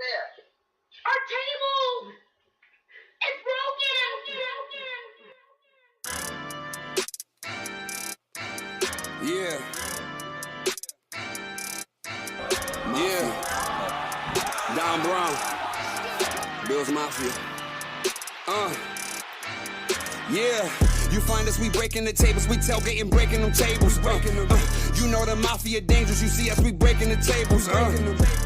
Our table is broken. Yeah. Yeah. Don Brown. Bills Mafia. Yeah. You find us, we breaking the tables, we tailgating, breaking them tables. You know the mafia dangerous, you see us, we breaking the tables.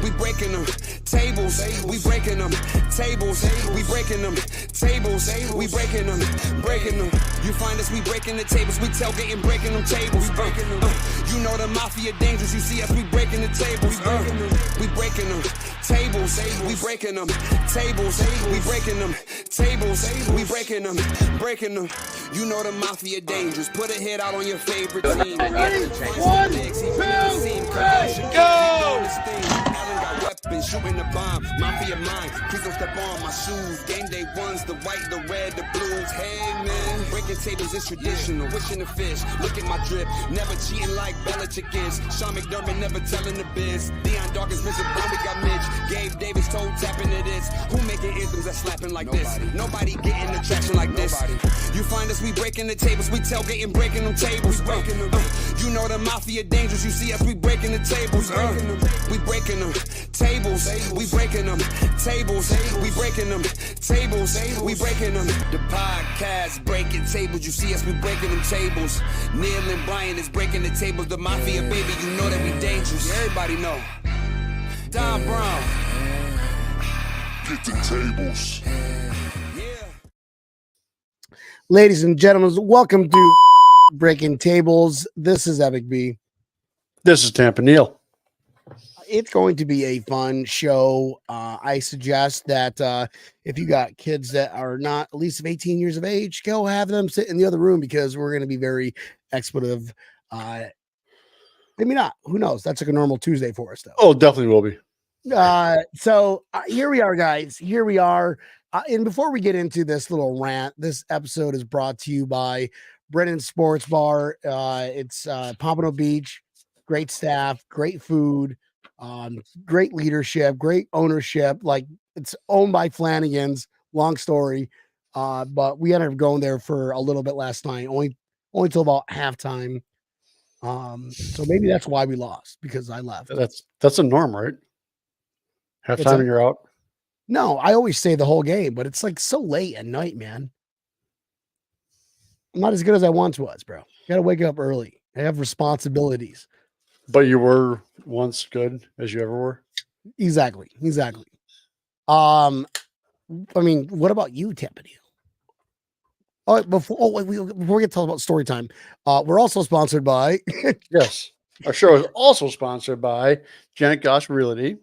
We breaking them tables, we breaking them tables, we breaking them tables, we breaking them, breaking them. You find us, we breaking the tables, we tailgating, breaking them tables. You know the mafia dangerous, you see us, we breaking the tables. We breaking them tables, we breaking them tables, we breaking them tables, we breaking them, breaking them. You know the mafia dangerous. Put a hit out on your favorite team. 1, 2, 3, go! Weapons, shooting the bomb, mafia mine. Please don't step on my shoes. Game day ones, the white, the red, the blues. Hey man, breaking tables is traditional. Wishing the fish, look at my drip. Never cheating like Belichick is. Sean McDermott never telling the biz. Deion Dawkins, Vincent Brown, we got Mitch. Gabe Davis told tapping to this. Who making anthems that slapping like this? Nobody getting the traction like this. You find us, we breaking the tables, we tailgating, breaking them tables. You know the mafia dangerous, you see us, we breaking the tables. We breaking them tables, we breaking them tables, we breaking them tables, we breaking them. The podcast breaking tables, you see us, we breaking them tables. Neil and Brian is breaking the tables. The mafia, baby, you know that we dangerous. Everybody know. Don Brown. Get the tables. Ladies and gentlemen, welcome to Breaking Tables. This is Epic B. This is Tampa Neil. It's going to be a fun show. I suggest that if you got kids that are not at least of 18 years of age, go have them sit in the other room because we're going to be very expletive. Maybe not. Who knows? That's like a normal Tuesday for us, though. Oh, definitely will be. So here we are, guys. Here we are. And before we get into this little rant, this episode is brought to you by Brennan's Sports Bar. It's Pompano Beach. Great staff, great food, great leadership, great ownership. Like, it's owned by Flanagan's. Long story, but we ended up going there for a little bit last night, only till about halftime. So maybe that's why we lost, because I left. That's a norm, right? Halftime and you're out. No, I always say the whole game, but it's like so late at night, man. I'm not as good as I once was, bro. Gotta wake up early. I have responsibilities. But you were once good as you ever were. Exactly. I mean, what about you, Tampa Neil? Oh, before we get to talk about story time, we're also sponsored by. Yes, our show is also sponsored by Janet Goss Realty.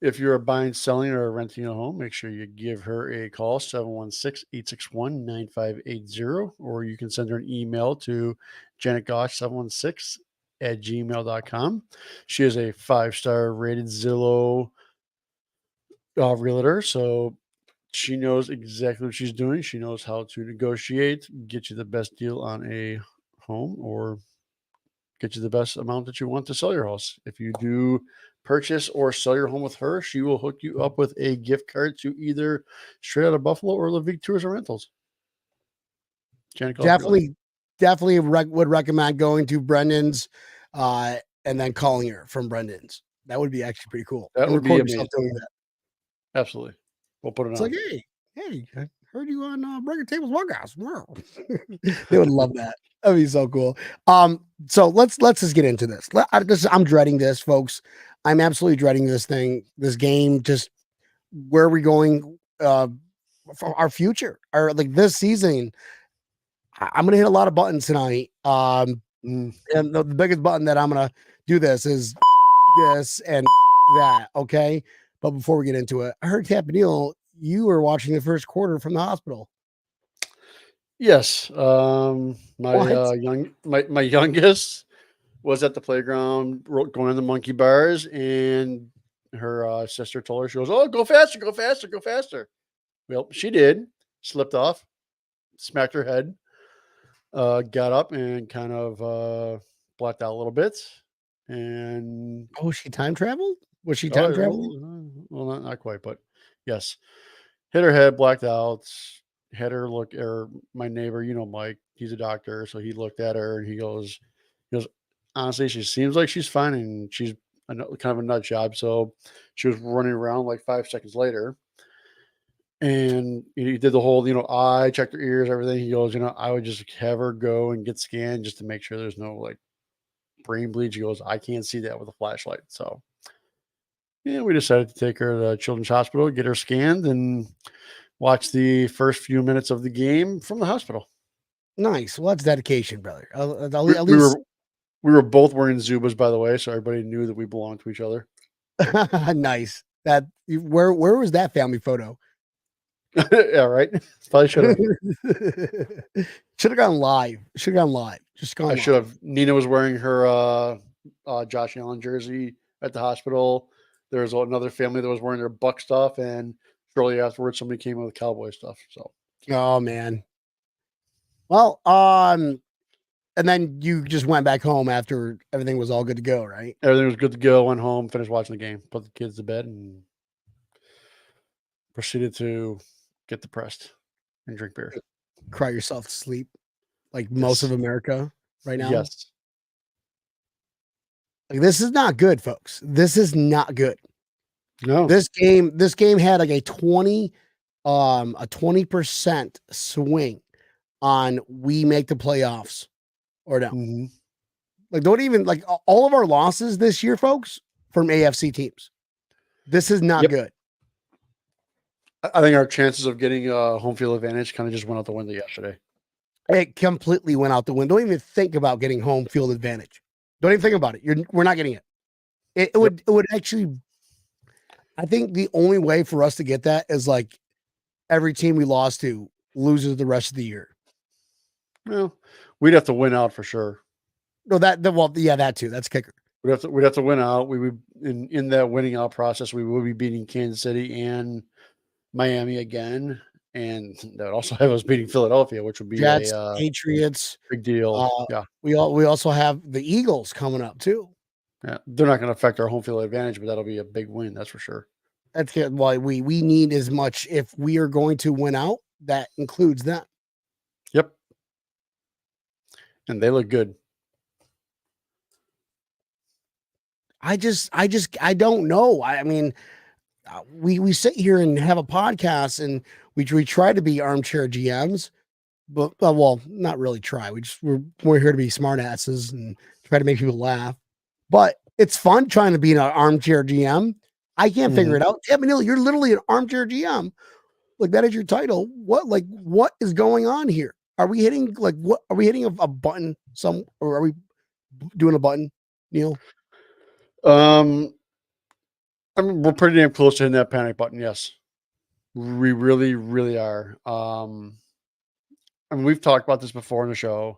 If you're buying, selling, or renting a home, make sure you give her a call, 716-861-9580, or you can send her an email to janetgosh716@gmail.com. She is a 5-star rated Zillow realtor, so she knows exactly what she's doing. She knows how to negotiate, get you the best deal on a home, or get you the best amount that you want to sell your house. If you do purchase or sell your home with her, she will hook you up with a gift card to either Straight Out of Buffalo or Levique Tours and Rentals. Definitely would recommend going to Brendan's and then calling her from Brendan's. That would be actually pretty cool. That would be amazing. Doing that. Absolutely. We'll put it on. It's like, hey, I heard you on Breaking Tables podcast. Wow. They would love that. That'd be so cool. So let's just get into this. I'm dreading this, folks. I'm absolutely dreading this game. Just where are we going for our future? This season, I'm gonna hit a lot of buttons tonight. And the biggest button that I'm gonna do this is this and that. Okay. But before we get into it, I heard Tampa Neil, you were watching the first quarter from the hospital. Yes. My youngest was at the playground going on the monkey bars, and her sister told her, she goes, "Oh, go faster, go faster, go faster." Well, she did, slipped off, smacked her head, got up and kind of blacked out a little bit. And she time traveled? Was she Oh, time traveling? well, not quite, but yes. Hit her head, blacked out. Had her look, or my neighbor, Mike, he's a doctor, so he looked at her and he goes, honestly, she seems like she's fine, and she's kind of a nut job. So she was running around like 5 seconds later, and he did the whole, eye checked her ears, everything. He goes, I would just have her go and get scanned just to make sure there's no like brain bleed. He goes, I can't see that with a flashlight. So yeah, we decided to take her to the Children's Hospital, get her scanned, and watch the first few minutes of the game from the hospital. Nice. Well, that's dedication, brother. At We, we least were we were both wearing Zubas, by the way, so everybody knew that we belonged to each other. nice. Where was that family photo? Yeah, right. Probably should have. Should have gone live. Should have gone live. Just gone. I should have. Nina was wearing her Josh Allen jersey at the hospital. There was another family that was wearing their Buck stuff, and shortly afterwards, somebody came in with Cowboy stuff. So, Oh man. Well, and then you just went back home after everything was all good to go, right? everything was good to go. Went home, finished watching the game, put the kids to bed, and proceeded to get depressed and drink beer. Cry yourself to sleep, like most of America right now. Yes. Like, this is not good, folks. This is not good. No. This game had like a 20% swing on we make the playoffs or no. Mhm. Like, don't even like all of our losses this year, folks, from AFC teams. This is not good. I think our chances of getting a home field advantage kind of just went out the window yesterday. It completely went out the window. Don't even think about getting home field advantage. Don't even think about it. We're not getting it. It would actually. I think the only way for us to get that is like every team we lost to loses the rest of the year. Well, we'd have to win out for sure. No, that too. That's kicker. We'd have to win out. We would in that winning out process, we would be beating Kansas City and Miami again, and that would also have us beating Philadelphia, which would be Jets, a Patriots. big deal. Yeah. We also have the Eagles coming up too. Yeah. They're not going to affect our home field advantage, but that'll be a big win. That's for sure. That's why we need as much if we are going to win out. That includes that. Yep. And they look good. I don't know. I mean, we sit here and have a podcast and we try to be armchair GMs, but well, not really try. We're here to be smartasses and try to make people laugh. But it's fun trying to be an armchair GM. I can't figure it out. Yeah, Manila, you're literally an armchair GM. Like, that is your title. What is going on here? Are we hitting a button or are we doing a button, Neil? I mean, we're pretty damn close to hitting that panic button. Yes, we really, really are. I mean, we've talked about this before in the show.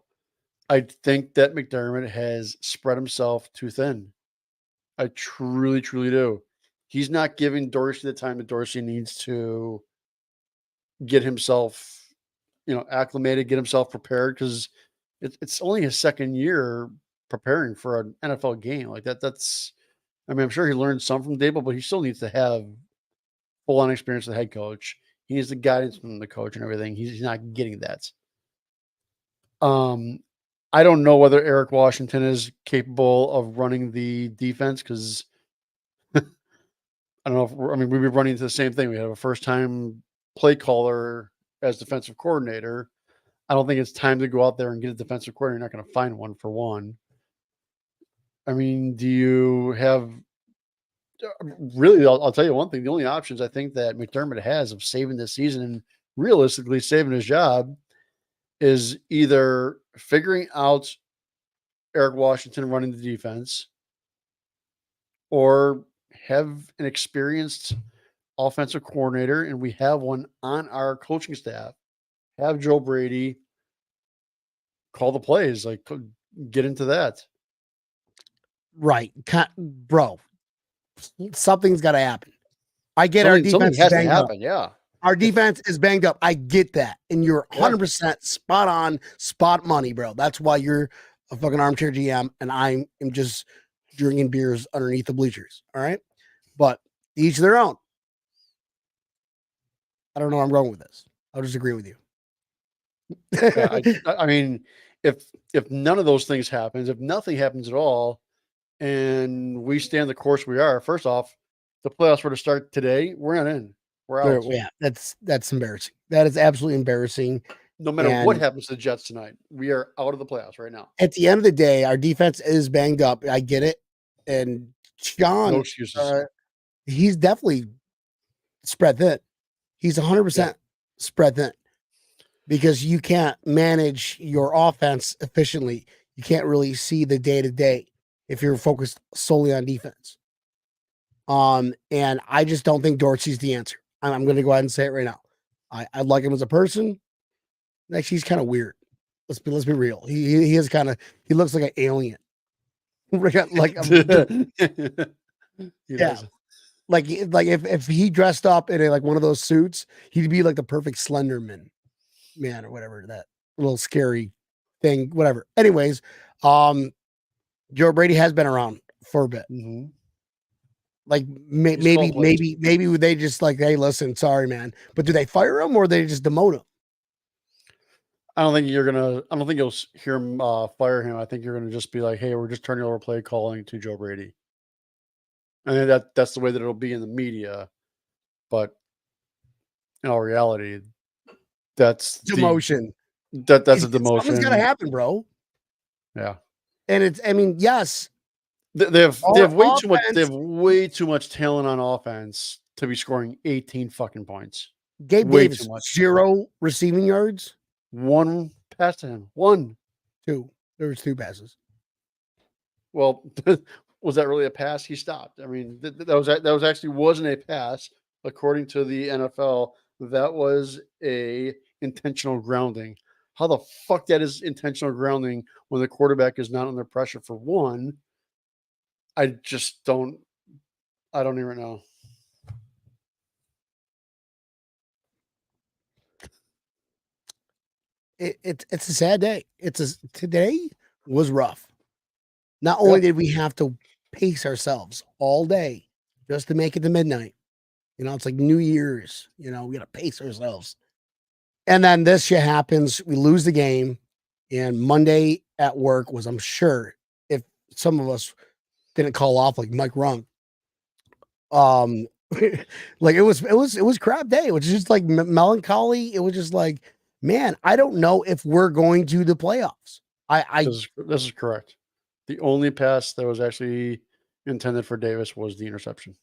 I think that McDermott has spread himself too thin. I truly, truly do. He's not giving Dorsey the time that Dorsey needs to get himself, acclimated, get himself prepared, because it's only his second year preparing for an NFL game like that. I mean, I'm sure he learned some from Dable, but he still needs to have full-on experience with the head coach. He needs the guidance from the coach and everything. He's not getting that. I don't know whether Eric Washington is capable of running the defense, because I don't know. We'd be running into the same thing. We have a first-time play caller as defensive coordinator. I don't think it's time to go out there and get a defensive coordinator. You're not going to find one, for one. I mean, do you have really? I'll tell you one thing. The only options I think that McDermott has of saving this season and realistically saving his job is either figuring out Eric Washington running the defense, or have an experienced offensive coordinator, and we have one on our coaching staff. Have Joe Brady call the plays, like get into that. Right. Bro, something's got to happen. I get our defense has banged to happen. up. Yeah. Our defense is banged up. I get that. And you're 100% spot on, spot money, bro. That's why you're a fucking armchair GM and I am just drinking beers underneath the bleachers. All right. But each their own. I don't know where I'm going with this. I'll just agree with you. Yeah, I mean, if none of those things happens, if nothing happens at all, and we stay on the course we are, first off, the playoffs were to start today, we're not in. We're out. Yeah, that's embarrassing. That is absolutely embarrassing. No matter what And happens to the Jets tonight, we are out of the playoffs right now. at the end of the day, our defense is banged up. I get it. And No Sean, excuses. he's definitely spread thin. He's 100% spread thin because you can't manage your offense efficiently. You can't really see the day to day if you're focused solely on defense. And I just don't think Dorsey's the answer. I'm going to go ahead and say it right now. I like him as a person. Actually, he's kind of weird. Let's be real. He is kind of, he looks like an alien. like He yeah, does. like if he dressed up in like one of those suits, he'd be like the perfect Slenderman man or whatever, that little scary thing, whatever. Anyways, Joe Brady has been around for a bit. Mhm. Like He's called plays. maybe they just like, hey, listen, sorry, man. But do they fire him or they just demote him? I don't think you'll hear him fire him. I think you're gonna just be like, hey, we're just turning over play calling to Joe Brady. And that's the way that it'll be in the media. But in all reality, that's Demotion. that's a Something's gotta demotion. happen, bro. Yeah. And it's, I mean, yes, They have our way offense, too much talent on offense to be scoring 18 fucking points. Gabe Way Davis, too much. 0 receiving yards. One pass to him. One. 2. There was 2 passes. Well, was that really a pass? He stopped. I mean, that was actually wasn't a pass according to the NFL. That was a intentional grounding. How the fuck that is intentional grounding when the quarterback is not under pressure for one? I just don't. I don't even know. It's a sad day. Today was rough. Not only did we have to pace ourselves all day just to make it to midnight, it's like New Year's, we got to pace ourselves. And then this shit happens. We lose the game. And Monday at work was, I'm sure, if some of us didn't call off like Mike Rung, like it was crap day. It was just like melancholy. It was just like, man, I don't know if we're going to the playoffs. This is correct. The only pass that was actually intended for Davis was the interception.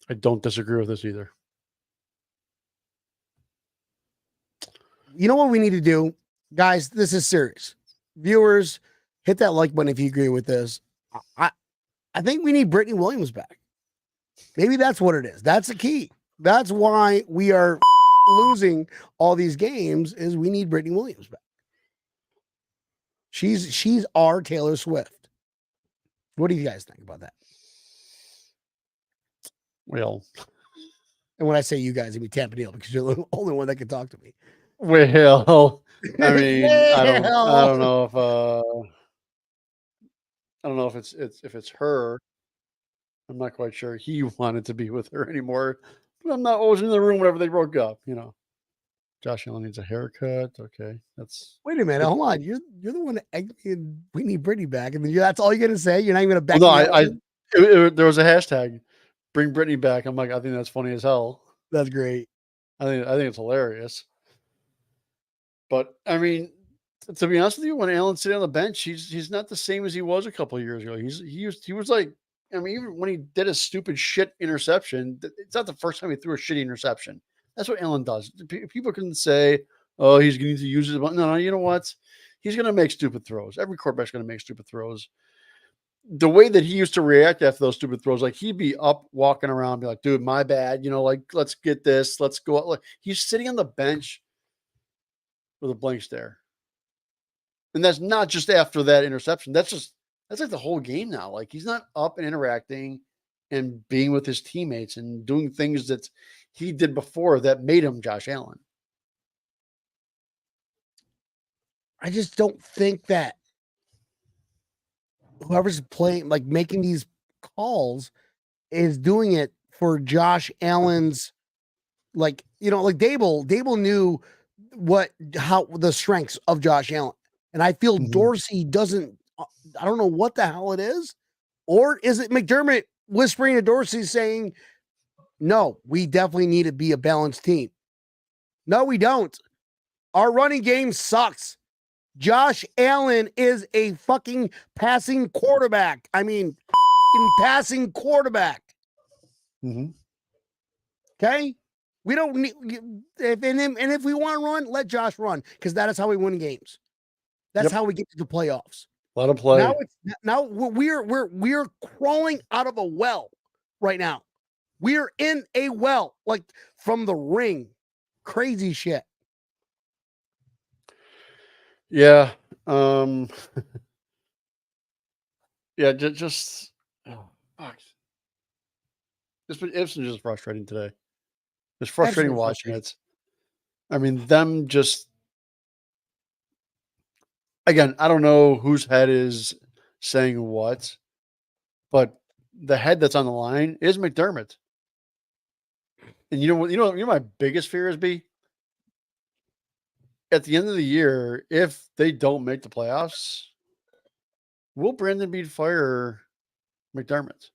I don't disagree with this either. You know what we need to do, guys? This is serious. Viewers, hit that like button if you agree with this. I think we need Brittany Williams back. Maybe that's what it is. That's the key. That's why we are losing all these games, is we need Brittany Williams back. She's our Taylor Swift. What do you guys think about that? Well, and when I say you guys, I mean Tampa Neal, because you're the only one that can talk to me. Well, I mean, I don't know if it's her. I'm not quite sure he wanted to be with her anymore. But I'm not always in the room whenever they broke up, Josh Allen needs a haircut. Okay, that's. Wait a minute, hold on. You're the one that egged me and we need Brittany back, and then that's all you're gonna say. You're not even gonna back. Well, no, there was a hashtag, bring Brittany back. I'm like, I think that's funny as hell. That's great. I think it's hilarious. But I mean, to be honest with you, when Allen's sitting on the bench, he's not the same as he was a couple of years ago. He was like, I mean, even when he did a stupid shit interception, it's not the first time he threw a shitty interception. That's what Allen does. People can say, oh, he's going to use it. No, you know what? He's going to make stupid throws. Every quarterback's going to make stupid throws. The way that he used to react after those stupid throws, like he'd be up walking around, be like, dude, my bad. Like, let's get this. Let's go. Like, he's sitting on the bench with a blank stare. And that's not just after that interception. That's like the whole game now. Like, he's not up and interacting and being with his teammates and doing things that he did before that made him Josh Allen. I just don't think that whoever's playing, like making these calls, is doing it for Josh Allen's, like, like Dable knew how the strengths of Josh Allen. And I feel Dorsey doesn't, I don't know what the hell it is. Or is it McDermott whispering to Dorsey saying, no, we definitely need to be a balanced team? No, we don't. Our running game sucks. Josh Allen is a fucking passing quarterback. I mean, passing quarterback. Okay? We don't need if we want to run, let Josh run, because that is how we win games. That's how we get to the playoffs. Let him play. Now we're crawling out of a well right now. We're in a well, like from the ring. Crazy shit. Yeah. Yeah, just oh, fuck. It's just frustrating today. It's frustrating Absolutely watching frustrating. it. I mean, them just again, I don't know whose head is saying what, but the head that's on the line is McDermott. And you know what? You know my biggest fear is B. At the end of the year, if they don't make the playoffs, will Brandon Beane fire McDermott?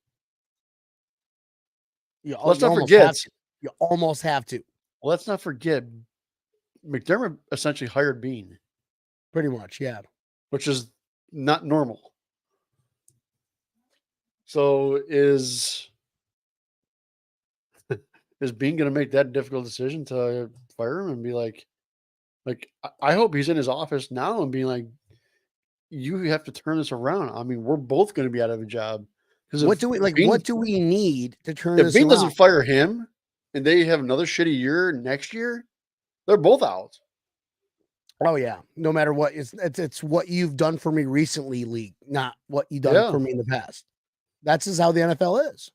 Let's not forget. You almost have to. Let's not forget. McDermott essentially hired Beane. Pretty much, yeah. Which is not normal. So is Beane going to make that difficult decision to fire him and be like I hope he's in his office now and being like, you have to turn this around. I mean, we're both going to be out of a job. What do we need to turn this around? If Beane doesn't fire him and they have another shitty year next year, they're both out. Oh yeah, no matter what, it's what you've done for me recently, league, not what you've done for me in the past. That's just how the NFL is.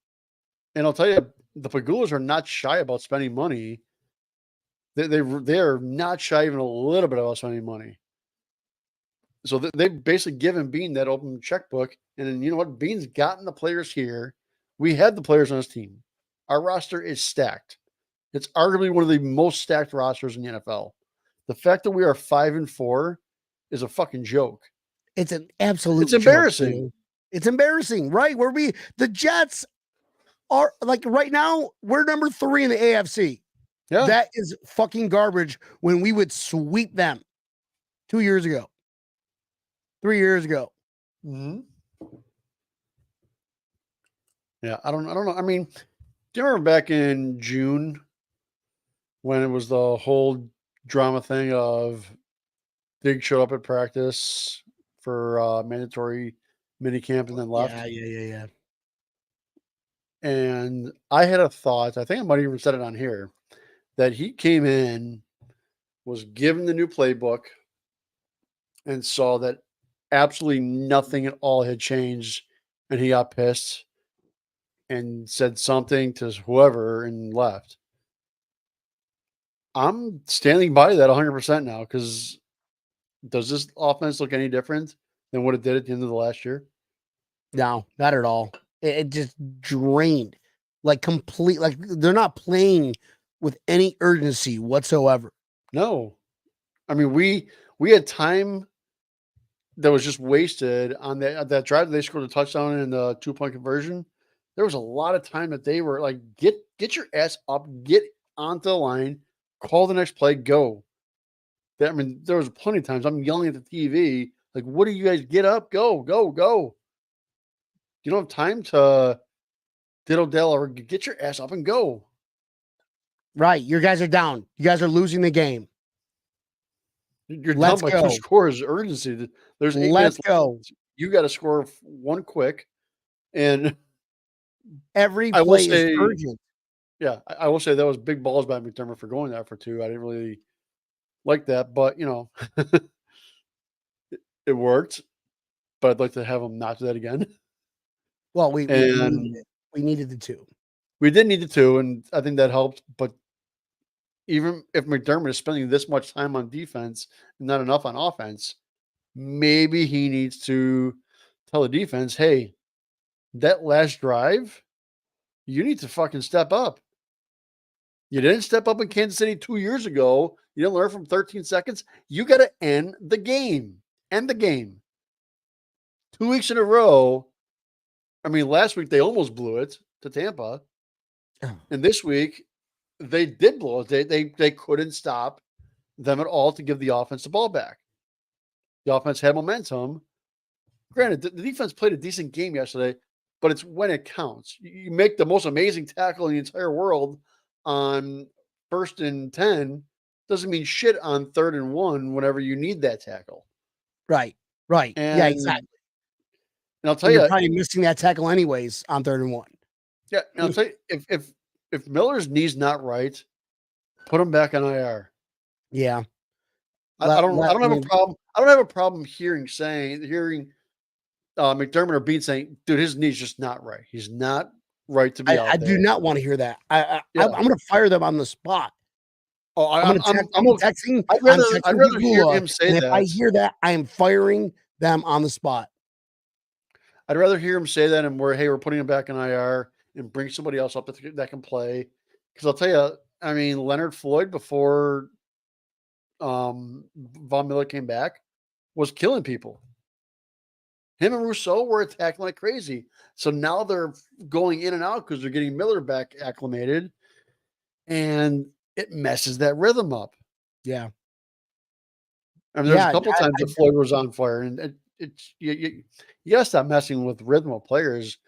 And I'll tell you, the Pagulas are not shy about spending money. They are not shy even a little bit about spending money. So they've basically given Beane that open checkbook, and then you know what? Beane's gotten the players here. We had the players on his team. Our roster is stacked. It's arguably one of the most stacked rosters in the NFL. The fact that we are 5-4 is a fucking joke. It's an absolute. It's embarrassing. Joke, it's embarrassing, right? The Jets are like right now. We're number 3 in the AFC. Yeah, that is fucking garbage. When we would sweep them 2 years ago, 3 years ago. Yeah, I don't know. I mean, do you remember back in June when it was the whole drama thing of Diggs showed up at practice for mandatory minicamp and then left? Yeah. And I had a thought, I think I might even said it on here, that he came in, was given the new playbook, and saw that absolutely nothing at all had changed, and he got pissed and said something to whoever and left. I'm standing by that 100% now, because does this offense look any different than what it did at the end of the last year? No, not at all. It just drained, like complete. Like they're not playing with any urgency whatsoever. No, I mean we had time that was just wasted on that drive. They scored a touchdown and the 2-point conversion. There was a lot of time that they were like, get your ass up, get onto the line, call the next play, go. I mean, there was plenty of times I'm yelling at the TV, like, what do you guys get up? Go, go, go. You don't have time to diddle-dell or get your ass up and go. Right. You guys are down. You guys are losing the game. You're down by 2 scores. Urgency. There's 8 minutes left. You got to score one quick. And every play is urgent. Yeah. I will say that was big balls by McDermott for going there for 2. I didn't really like that, but you know, it worked. But I'd like to have him not do that again. Well, we needed the 2. We did need the 2, and I think that helped. But even if McDermott is spending this much time on defense and not enough on offense, maybe he needs to tell the defense, hey, that last drive, you need to fucking step up. You didn't step up in Kansas City 2 years ago. You didn't learn from 13 seconds. You got to end the game. End the game. 2 weeks in a row. I mean, last week they almost blew it to Tampa. Oh. And this week they did blow it. They couldn't stop them at all to give the offense the ball back. The offense had momentum. Granted, the defense played a decent game yesterday, but it's when it counts. You make the most amazing tackle in the entire world on 1st and 10, doesn't mean shit on 3rd and 1 whenever you need that tackle. Right. Yeah, And, exactly. and I'll tell You're you, probably missing that tackle anyways on 3rd and 1. yeah, and I'll tell you, if Miller's knee's not right, put him back on IR. Yeah. I don't have a problem. I don't have a problem hearing McDermott or Bean saying, dude, his knee's just not right. He's not right to be out I there. do not want to hear that. I'm going to fire them on the spot. Oh, I'm texting. I'd rather hear him say and that. If I hear that, I am firing them on the spot. I'd rather hear him say that and we're putting him back in IR and bring somebody else up that can play. Because I'll tell you, I mean, Leonard Floyd before Von Miller came back was killing people. Him and Rousseau were attacking like crazy. So now they're going in and out because they're getting Miller back acclimated, and it messes that rhythm up. Yeah. I mean, there's a couple times that Floyd was on fire, and you gotta stop messing with rhythm of players.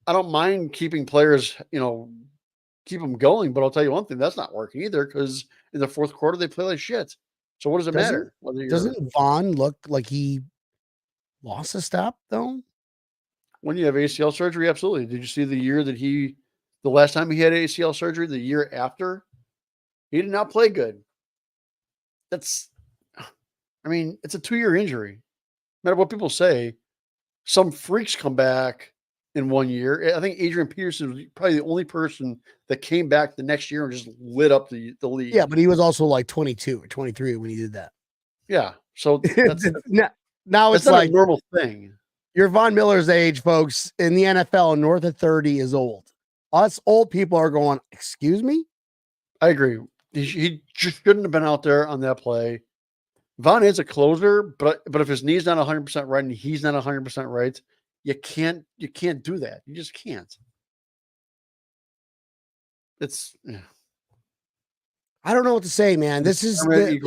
I don't mind keeping players, keep them going, but I'll tell you one thing, that's not working either because in the 4th quarter they play like shit. So what does it matter? Doesn't Vaughn look like he lost a step though? When you have ACL surgery, absolutely. Did you see the last time he had ACL surgery, the year after? He did not play good. It's a 2-year injury. No matter what people say, some freaks come back in 1 year. I think Adrian Peterson was probably the only person that came back the next year and just lit up the league. Yeah, but he was also like 22 or 23 when he did that. Yeah. So now it's not like a normal thing. You're Von Miller's age, folks, in the NFL, north of 30 is old. Us old people are going, excuse me? I agree. He just shouldn't have been out there on that play. Von is a closer, but if his knee's not 100% right and he's not 100% right, you can't do that. You just can't. I don't know what to say, man. This is Marty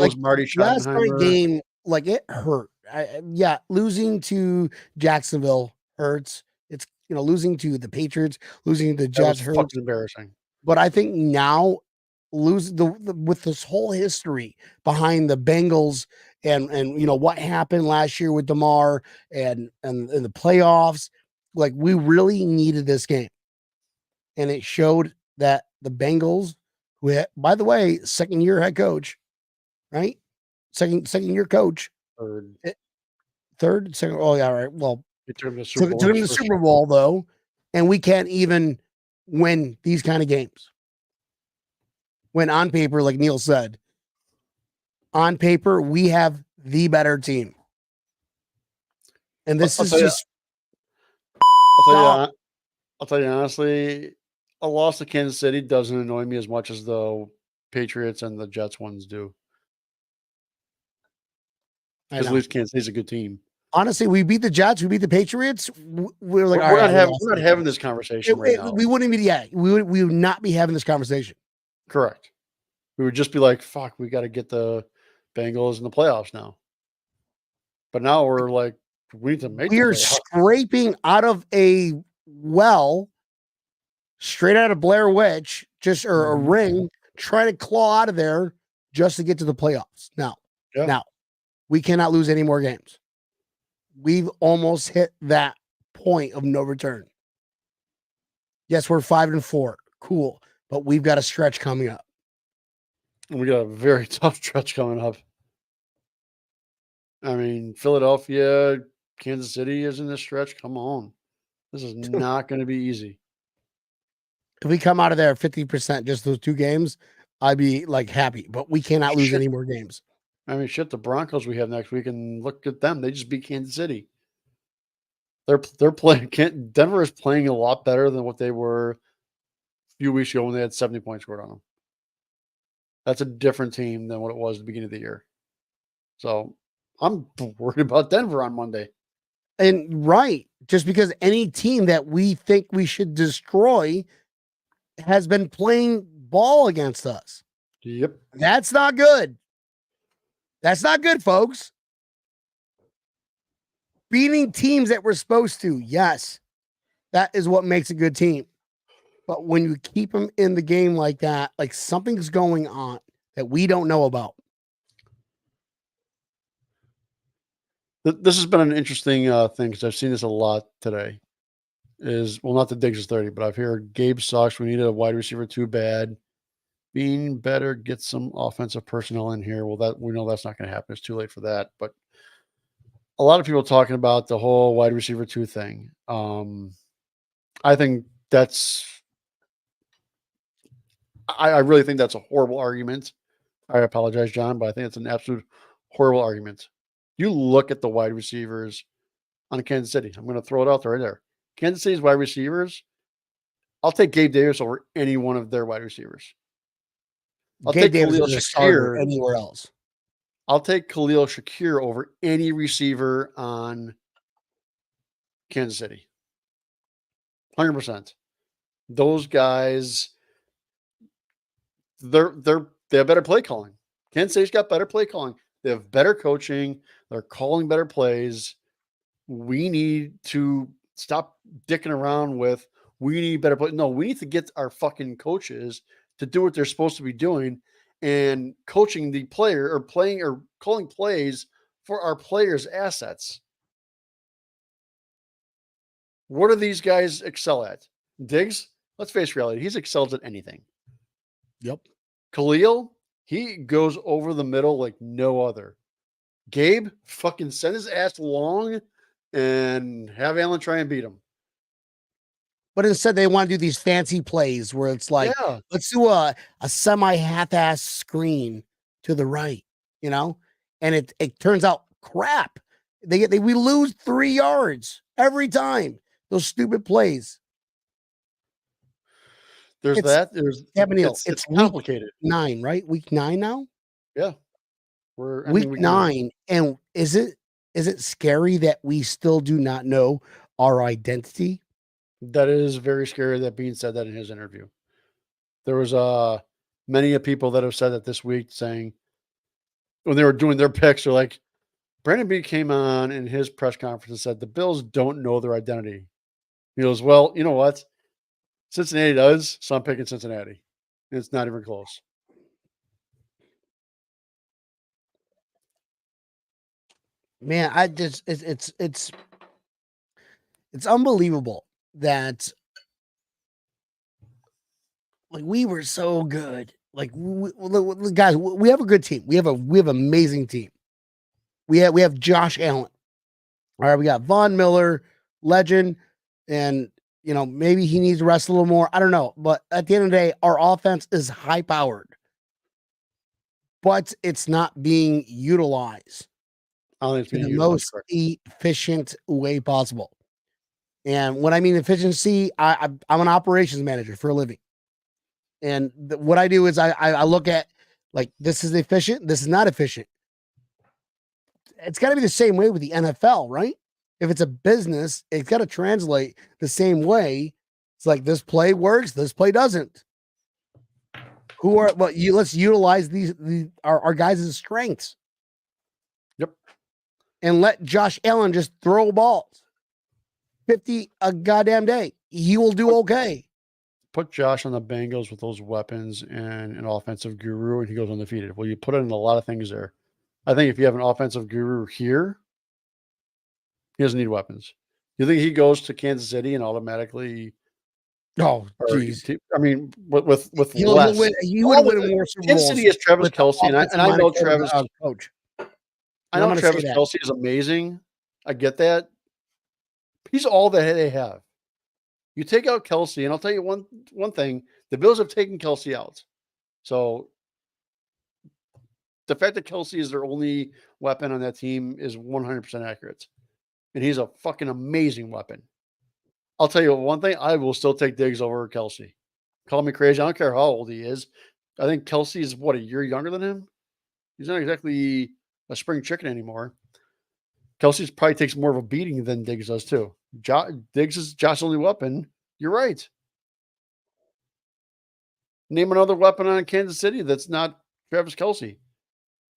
last night game. Like it hurt. Losing to Jacksonville hurts. It's losing to the Patriots, losing to the Jets hurts. Fucking embarrassing. But I think now with this whole history behind the Bengals and what happened last year with DeMar and the playoffs, like we really needed this game, and it showed that the Bengals, who had, by the way, 2nd year head coach, right? Second year coach. Third, second. Oh yeah, right. Well, took him to the Super Bowl though, and we can't even win these kind of games. When on paper, like Neil said, on paper we have the better team, and this is just. I'll tell you honestly, a loss to Kansas City doesn't annoy me as much as the Patriots and the Jets ones do. Because at least Kansas City's a good team. Honestly, we beat the Jets, we beat the Patriots. We're like, we're not having this conversation right now. We wouldn't be. Yeah, we would not be having this conversation. Correct. We would just be like, "Fuck, we got to get the Bengals in the playoffs now." But now we're like, we need to make. We are scraping out of a well, straight out of Blair Witch, or a ring, trying to claw out of there just to get to the playoffs. Now, we cannot lose any more games. We've almost hit that point of no return. Yes, we're 5-4. Cool. But we've got a stretch coming up. We got a very tough stretch coming up. I mean, Philadelphia, Kansas City is in this stretch. Come on. This is not going to be easy. If we come out of there 50%, just those 2 games, I'd be like happy. But we cannot lose any more games. I mean, the Broncos we have next week, and look at them. They just beat Kansas City. They're playing. Denver is playing a lot better than what they were a few weeks ago when they had 70 points scored on them. That's a different team than what it was at the beginning of the year. So I'm worried about Denver on Monday. And right, just because any team that we think we should destroy has been playing ball against us. Yep. That's not good. That's not good, folks. Beating teams that we're supposed to, yes, that is what makes a good team. But when you keep them in the game like that, like something's going on that we don't know about. This has been an interesting thing because I've seen this a lot today. Not the Diggs is 30, but I've heard Gabe sucks. We need a wide receiver too bad. Being better, get some offensive personnel in here. Well, that we know that's not going to happen. It's too late for that. But a lot of people talking about the whole wide receiver 2 thing. I think I really think that's a horrible argument. I apologize, John, but I think it's an absolute horrible argument. You look at the wide receivers on Kansas City. I'm going to throw it out there right there. Kansas City's wide receivers, I'll take Gabe Davis over any one of their wide receivers. I'll Gabe take Davis Khalil is a starter Shakir anywhere else. I'll take Khalil Shakir over any receiver on Kansas City. 100%. Those guys, they have better play calling. Kansas City's got better play calling. They have better coaching. They're calling better plays. We need to stop dicking around with we need better play. No, we need to get our fucking coaches to do what they're supposed to be doing and coaching the player or playing or calling plays for our players' assets. What do these guys excel at? Diggs, let's face reality, he's excels at anything. Yep. Khalil, he goes over the middle like no other. Gabe, fucking send his ass long and have Allen try and beat him. But instead, they want to do these fancy plays where it's like, let's do a semi half-ass screen to the right, and it turns out crap. We lose 3 yards every time. Those stupid plays. There's it's complicated. Week 9, right? Week 9 now. Yeah, week 9, and is it scary that we still do not know our identity? That is very scary. That Bean said that in his interview. There was many people that have said that this week, saying when they were doing their picks, they're like, Brandon Bean came on in his press conference and said the Bills don't know their identity. He goes, well, you know what? Cincinnati does, so I'm picking Cincinnati. It's not even close. Man, it's unbelievable that like we were so good. Like guys, we have a good team. We have an amazing team. We have Josh Allen. All right, we got Von Miller, legend, and maybe he needs to rest a little more. I don't know, but at the end of the day, our offense is high powered, but it's not being utilized in the most efficient way possible. And when I mean efficiency, I'm an operations manager for a living. And what I do is I look at like, this is efficient, this is not efficient. It's got to be the same way with the NFL, right? If it's a business, it's got to translate the same way. It's like this play works, this play doesn't. Let's utilize our guys' strengths. Yep. And let Josh Allen just throw balls 50 a goddamn day. He will do okay. Put Josh on the Bengals with those weapons and an offensive guru, and he goes undefeated. Well, you put it in a lot of things there. I think if you have an offensive guru here, he doesn't need weapons. You think he goes to Kansas City and automatically? Oh, geez. I mean, with he would win more Super Bowls. Kansas City is Travis Kelce, and I know Travis. Coach. I know Travis Kelce is amazing. I get that. He's all that they have. You take out Kelce, and I'll tell you one thing: the Bills have taken Kelce out. So the fact that Kelce is their only weapon on that team is 100% accurate. and he's a fucking amazing weapon. I'll tell you one thing: I will still take Diggs over Kelsey. Call me crazy. I don't care how old he is. I think Kelsey is a year younger than him. He's not exactly a spring chicken anymore. Kelsey probably takes more of a beating than Diggs does too. Diggs is Josh's only weapon. You're right. Name another weapon on Kansas City that's not Travis Kelsey.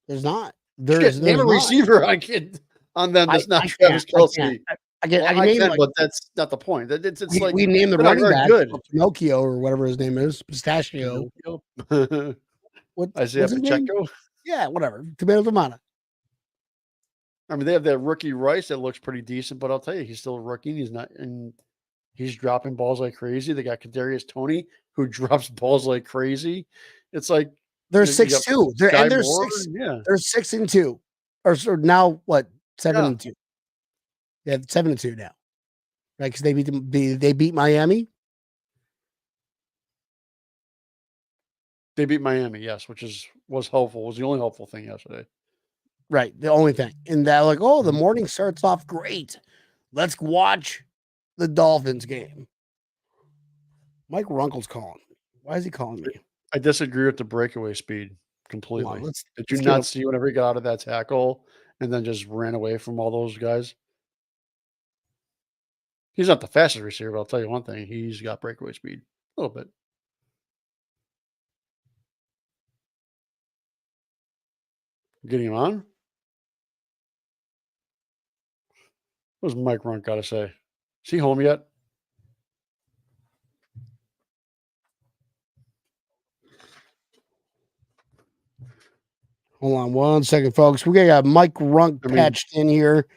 There's not. Name a receiver on them that's not Travis Kelsey. I can name, but that's not the point. It's like we named the running back Pinocchio or whatever his name is, Pistachio. What Isaiah Pacheco? Yeah, whatever. Tomato. I mean, they have that rookie Rice that looks pretty decent, but I'll tell you, he's still a rookie. He's not, and he's dropping balls like crazy. They got Kadarius Toney, who drops balls like crazy. It's like they're 6'2". They're 6-2, or now what? 7-2. Yeah, 7-2 now, right? Because they beat Miami. They beat Miami, yes, which was helpful. Was the only helpful thing yesterday. Right, the only thing. And they're like, oh, the morning starts off great. Let's watch the Dolphins game. Mike Runkle's calling. Why is he calling me? I disagree with the breakaway speed completely. Did you not see whenever he got out of that tackle and then just ran away from all those guys? He's not the fastest receiver, but I'll tell you one thing. He's got breakaway speed. A little bit. Getting him on? What does Mike Runk got to say? Is he home yet? Hold on 1 second, folks. We got Mike Runk patched in here.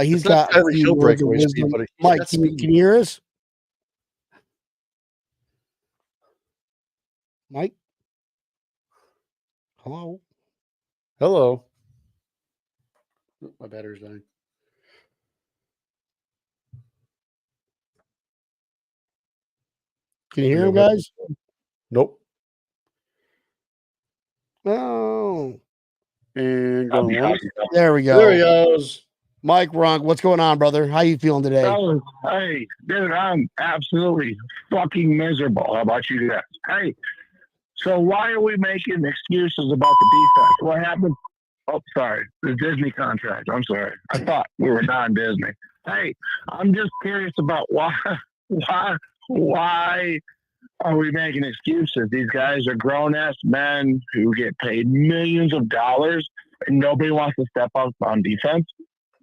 He's got a few words of wisdom. Mike, can you hear us? Mike? Hello? Hello. My battery's dying. Can you hear him, guys? Nope. Oh. And going there we go. There he goes. Mike Runk, what's going on, brother? How you feeling today? Oh, hey, dude, I'm absolutely fucking miserable. How about you guys? Hey, so why are we making excuses about the defense? What happened? Oh, sorry. The Disney contract. I'm sorry. I thought we were non-Disney. Hey, I'm just curious about why are we making excuses? These guys are grown-ass men who get paid millions of dollars, and nobody wants to step up on defense.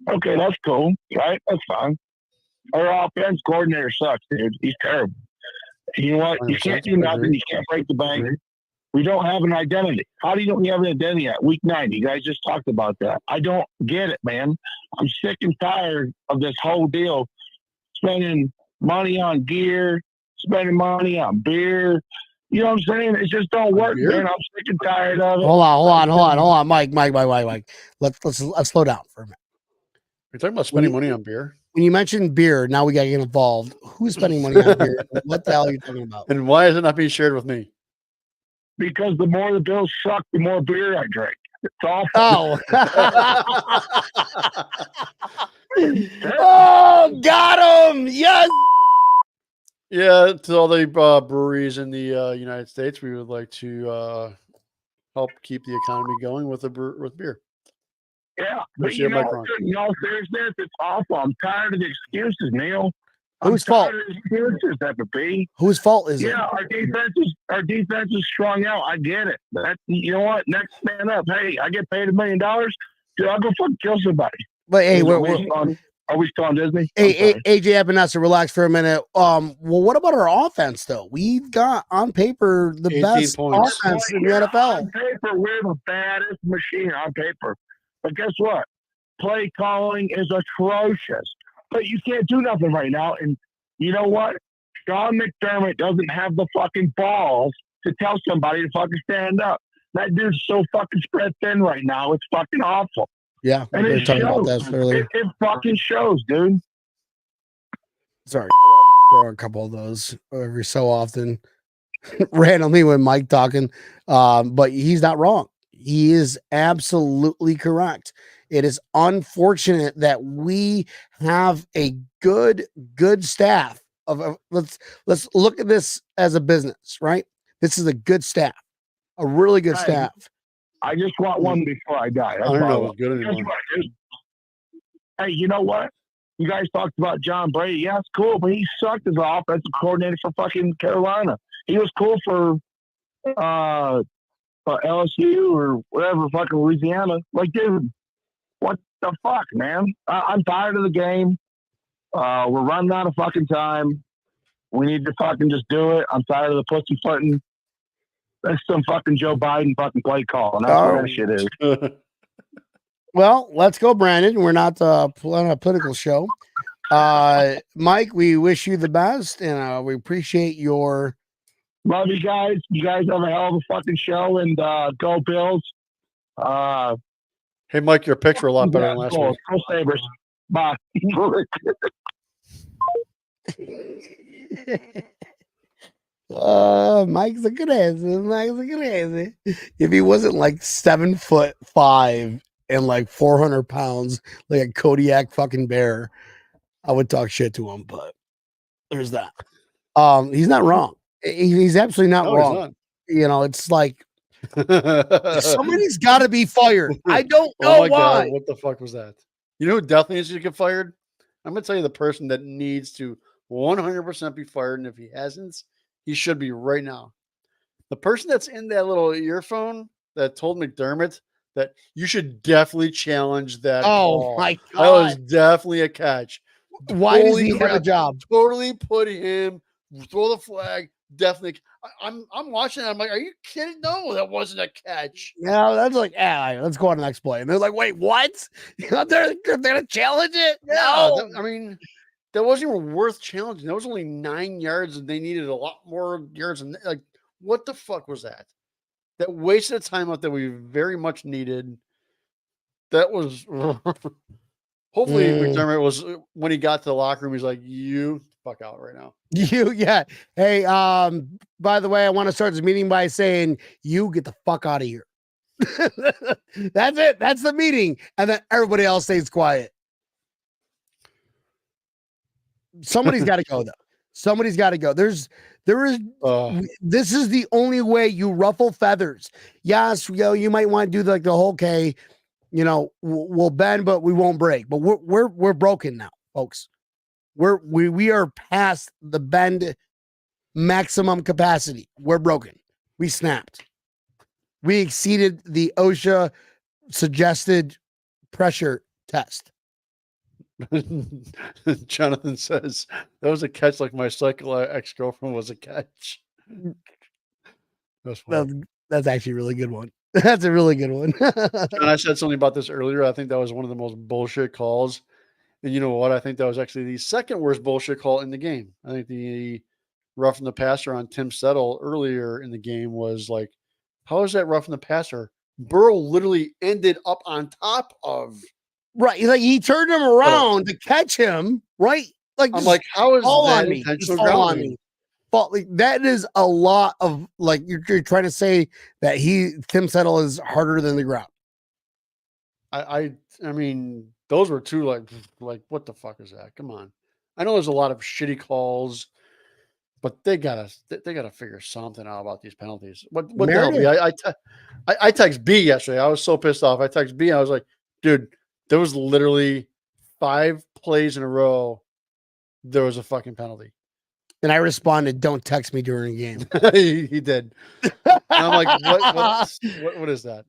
Okay, that's cool, right? That's fine. Our offense coordinator sucks, dude. He's terrible. You know what? You can't do nothing. You can't break the bank. We don't have an identity. How do you don't have an identity yet? Week 9. You guys just talked about that. I don't get it, man. I'm sick and tired of this whole deal. Spending money on gear, spending money on beer. You know what I'm saying? It just don't work, man. I'm sick and tired of it. Hold on. Mike. Let's slow down for a minute. You're talking about spending money on beer? When you mentioned beer, now we got to get involved. Who's spending money on beer? What the hell are you talking about? And why is it not being shared with me? Because the more the bills suck, the more beer I drink. It's awful. Oh. Oh, got him. Yes. Yeah, to all the breweries in the United States, we would like to help keep the economy going with beer. Yeah, but in all seriousness, it's awful. I'm tired of the excuses, Neil. Whose fault? Excuses, FP. Whose fault is it? Yeah, our defense is strung out. I get it. You know what? Next man up. Hey, I get paid $1 million. Dude, I'll go fucking kill somebody. But hey, are we still on Disney? Hey, AJ Epinesa, relax for a minute. Well, what about our offense though? We've got on paper the best offense in the NFL. On paper, we're the baddest machine on paper. But guess what? Play calling is atrocious. But you can't do nothing right now. And you know what? Sean McDermott doesn't have the fucking balls to tell somebody to fucking stand up. That dude's so fucking spread thin right now. It's fucking awful. Yeah, and we were talking about that earlier. It fucking shows, dude. Sorry, throw a couple of those every so often, randomly when Mike talking. But he's not wrong. He is absolutely correct. It is unfortunate that we have a good staff of let's look at this as a business, right? This is a good staff, a really good Hey, staff. I just want one before I die. That's I don't all know want. what's good Guess anymore. what, dude? Hey, you know what? You guys talked about John Brady. Yeah, it's cool, but he sucked as an offensive coordinator for fucking Carolina. He was cool for LSU or whatever, fucking Louisiana. Like, dude, what the fuck, man? I'm tired of the game. We're running out of fucking time. We need to fucking just do it. I'm tired of the pussyfooting. That's some fucking Joe Biden fucking play call, and that's what that shit is. Well, let's go, Brandon. We're not on a political show. Mike, we wish you the best, and we appreciate your. Love you guys. You guys have a hell of a fucking show, and go Bills. Hey, Mike, your picks were a lot better than last week. Go Sabres. Bye. Mike's a good answer. Mike's a good answer. If he wasn't like 7'5" and like 400 pounds, like a Kodiak fucking bear, I would talk shit to him. But there's that. He's not wrong. He's absolutely not wrong. He's not. You know, it's like somebody's got to be fired. I don't know why. God, what the fuck was that? You know who definitely needs to get fired? I'm going to tell you the person that needs to 100% be fired, and if he hasn't, he should be right now. The person that's in that little earphone that told McDermott that you should definitely challenge that. Oh my God. That was definitely a catch. Why does he have a job? Totally put him, throw the flag. Definitely. I'm watching it. I'm like, are you kidding? No, that wasn't a catch. Yeah, that's like, let's go on the next play. And they're like, wait, what? They're gonna challenge it? No. I mean, that wasn't even worth challenging. That was only 9 yards, and they needed a lot more yards. And like, what the fuck was that? That wasted a timeout that we very much needed. That was hopefully McDermott was when he got to the locker room. He's like, "You fuck out right now." Yeah. Hey, by the way, I want to start this meeting by saying, "You get the fuck out of here." That's it. That's the meeting, and then everybody else stays quiet. Somebody's got to go though. Somebody's got to go. There is. This is the only way you ruffle feathers. Yes, you might want to do the whole okay. We'll bend, but we won't break. But we're broken now, folks. We are past the bend maximum capacity. We're broken. We snapped. We exceeded the OSHA suggested pressure test. Jonathan says that was a catch like my cycle ex-girlfriend was a catch. That's actually a really good one. That's a really good one. And I said something about this earlier. I think that was one of the most bullshit calls. And you know what? I think that was actually the second worst bullshit call in the game. I think the roughing the passer on Tim Settle earlier in the game was like, how is that roughing the passer? Burrow literally ended up on top of. Right. Like he turned him around to catch him. Right. Like I'm like, how is that on me? intentional Fall on grounding? me. But like that is a lot of like you're trying to say that Tim Settle is harder than the ground. I mean, those were two like what the fuck is that? Come on. I know there's a lot of shitty calls, but they gotta figure something out about these penalties. What the hell? B? I text B yesterday. I was so pissed off. I text B. I was like, dude, there was literally 5 plays in a row. There was a fucking penalty. And I responded, "Don't text me during a game." he did. And I'm like, what is that?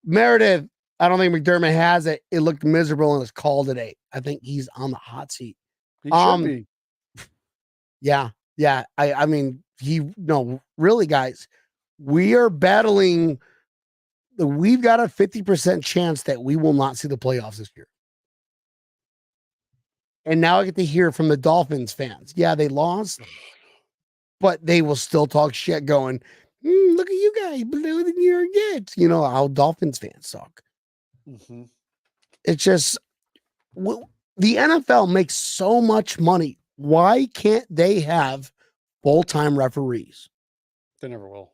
Meredith, I don't think McDermott has it. It looked miserable in his call today. I think he's on the hot seat. He should be. Yeah. I mean, really, guys, we are battling. We've got a 50% chance that we will not see the playoffs this year. And now I get to hear from the Dolphins fans. Yeah, they lost, but they will still talk shit going, look at you guys below the New York Jets. You know how Dolphins fans talk. Mm-hmm. It's just, the NFL makes so much money. Why can't they have full-time referees? They never will.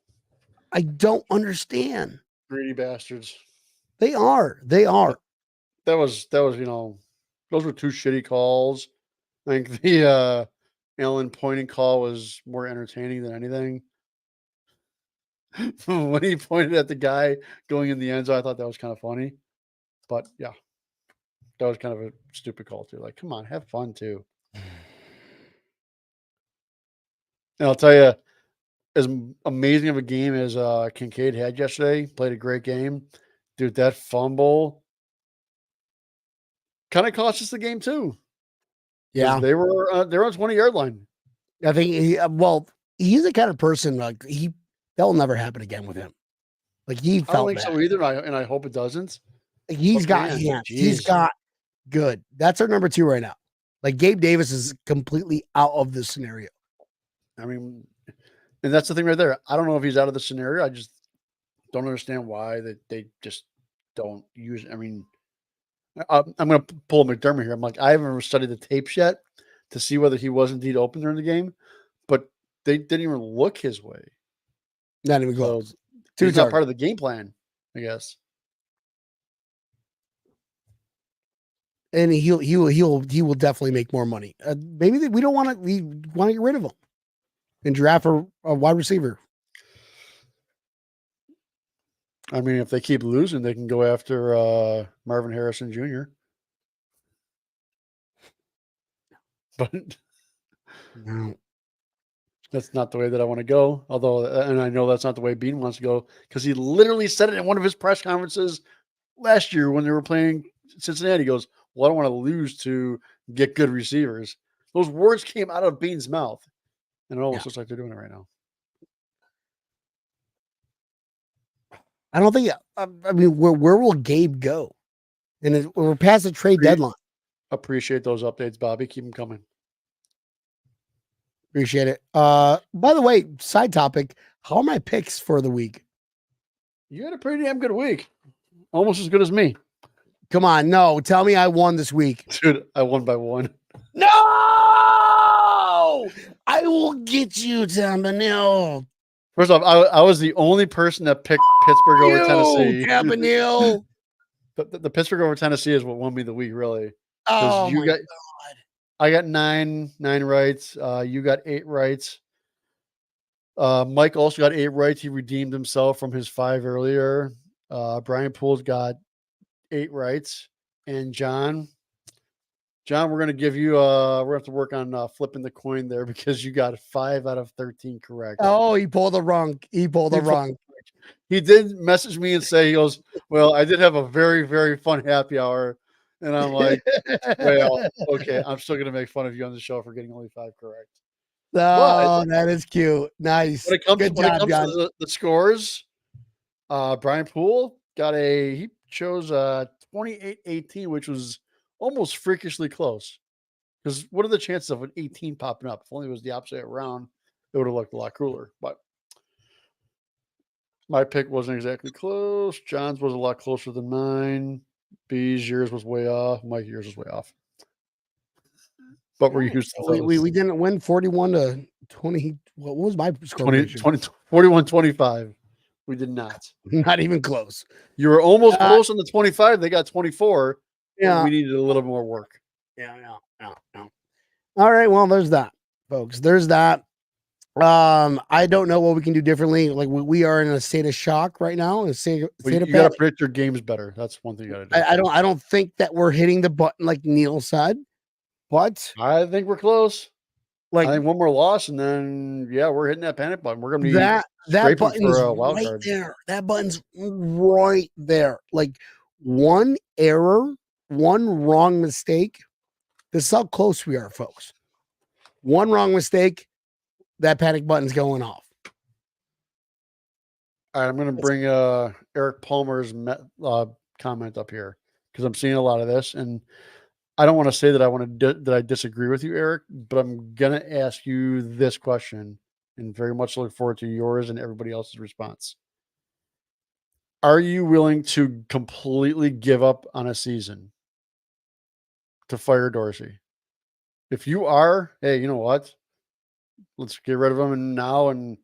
I don't understand. Greedy bastards. They are. that was those were two shitty calls. I think the Allen pointing call was more entertaining than anything. When he pointed at the guy going in the end zone, I thought that was kind of funny. But yeah, that was kind of a stupid call too. Like, come on, have fun too. And I'll tell you, as amazing of a game as Kincaid had yesterday, played a great game. Dude, that fumble kind of cost us the game too. Yeah, They were on 20-yard line. I think he's the kind of person like that will never happen again with him. Like he I don't felt think bad. so either, and I hope it doesn't. He's But got man, hands. He's geez. got good. That's our number 2 right now. Like Gabe Davis is completely out of the scenario. I mean, and that's the thing right there. I don't know if he's out of the scenario. I just don't understand why they just don't use. I mean, I'm going to pull McDermott here. I'm like, I haven't studied the tapes yet to see whether he was indeed open during the game, but they didn't even look his way. Not even So close. he's not part of the game plan, I guess. And he will definitely make more money. Maybe we want to get rid of him and draft a wide receiver. I mean, if they keep losing, they can go after Marvin Harrison Jr. But No. that's not the way that I want to go. Although, and I know that's not the way Bean wants to go because he literally said it in one of his press conferences last year when they were playing Cincinnati. He goes, "Well, I don't want to lose to get good receivers." Those words came out of Bean's mouth, and it almost looks like they're doing it right now. I don't think. I mean, where will Gabe go? And we're past the trade deadline. Appreciate those updates, Bobby. Keep them coming. Appreciate it. By the way, side topic: how are my picks for the week? You had a pretty damn good week, almost as good as me. Come on, no, tell me I won this week, dude. I won by 1. No, I will get you, Campanile. First off, I was the only person that picked Pittsburgh over Tennessee. Campanile. The Pittsburgh over Tennessee is what won me the week, really. Oh my God. I got nine rights. You got 8 rights. Mike also got 8 rights. He redeemed himself from his 5 earlier. Brian Poole's got 8 rights. And John, we're going to give you, we're going to have to work on flipping the coin there because you got 5 out of 13 correct. Oh, he pulled the wrong. He did message me and say, he goes, well, I did have a very, very fun happy hour. And I'm like, well, okay, I'm still going to make fun of you on the show for getting only 5 correct. Oh, that is cute. Nice. When it comes to the scores, Brian Poole he chose 28-18, which was almost freakishly close. Because what are the chances of an 18 popping up? If only it was the opposite around, it would have looked a lot cooler. But my pick wasn't exactly close. John's was a lot closer than mine. B's, yours was way off. Mike, yours was way off. But we're used to those. We didn't win 41-20. What was my score? 41-25. We did not. Not even close. You were almost close on the 25. They got 24. Yeah. We needed a little more work. Yeah. All right. Well, there's that, folks. There's that. I don't know what we can do differently. Like we are in a state of shock right now. You got to predict your games better. That's one thing you got to do. I don't think that we're hitting the button like Neil said. But I think we're close. Like I think one more loss, and then we're hitting that panic button. We're gonna be that button is right card. There. That button's right there. Like one error, one wrong mistake. This is how close we are, folks. One wrong mistake, that panic button's going off. All right, I'm going to bring Eric Palmer's comment up here because I'm seeing a lot of this, and I don't want to say that I disagree with you, Eric, but I'm going to ask you this question, and very much look forward to yours and everybody else's response. Are you willing to completely give up on a season to fire Dorsey? If you are, hey, you know what? Let's get rid of him now and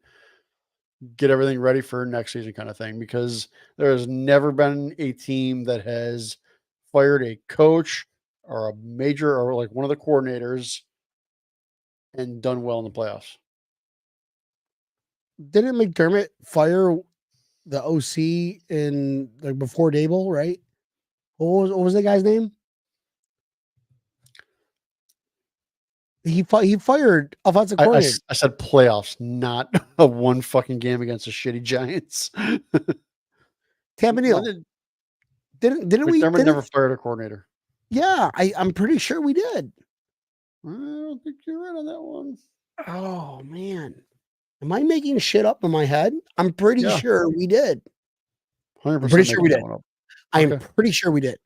get everything ready for next season kind of thing, because there has never been a team that has fired a coach or a major or like one of the coordinators and done well in the playoffs. Didn't McDermott fire the OC in like before Dable, right? What was the guy's name? He fired offensive coordinator. I said playoffs, not a one fucking game against the shitty Giants. Tampa Neal. Didn't we? McDermott never fired a coordinator. Yeah, I'm pretty sure we did. I don't think you're right on that one. Oh man, am I making shit up in my head? I'm pretty sure we did. 100%. I'm pretty sure we did. I'm pretty sure we did.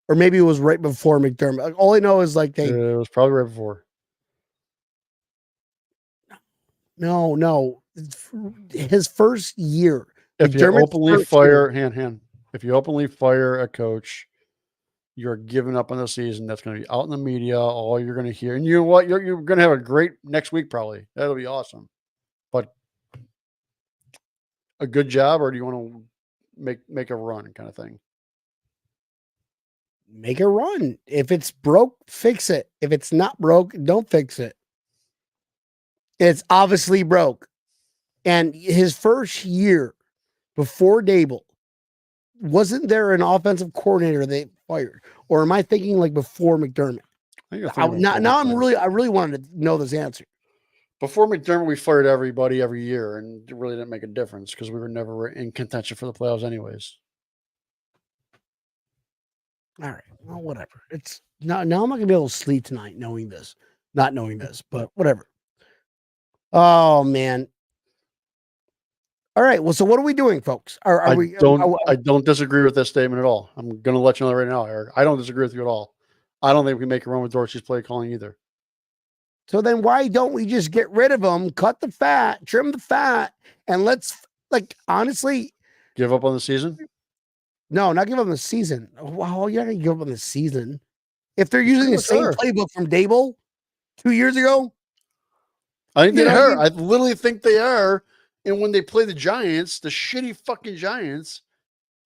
Or maybe it was right before McDermott. Like, all I know is like it was probably right before. No. His first year. If you openly fire if you openly fire a coach, you're giving up on the season. That's going to be out in the media. All you're going to hear, and you know what? You're going to have a great next week. Probably that'll be awesome. But a good job, or do you want to make a run kind of thing? Make a run. If it's broke, fix it. If it's not broke, don't fix it. It's obviously broke. And his first year before Dable, wasn't there an offensive coordinator they fired? Or am I thinking like before McDermott? I really wanted to know this answer. Before McDermott, we fired everybody every year, and it really didn't make a difference because we were never in contention for the playoffs anyways. All right. Well, whatever. It's now I'm not gonna be able to sleep tonight not knowing this, but whatever. Oh man. All right. Well, so what are we doing, folks? I don't disagree with this statement at all. I'm gonna let you know right now, Eric. I don't disagree with you at all. I don't think we make a run with Dorsey's play calling either. So then why don't we just get rid of him, cut the fat, trim the fat, and let's honestly give up on the season? No, not give up on the season. Wow, you're not gonna give up on the season. If they're using the same playbook from Dable 2 years ago. I think they are. I literally think they are. And when they play the Giants, the shitty fucking Giants,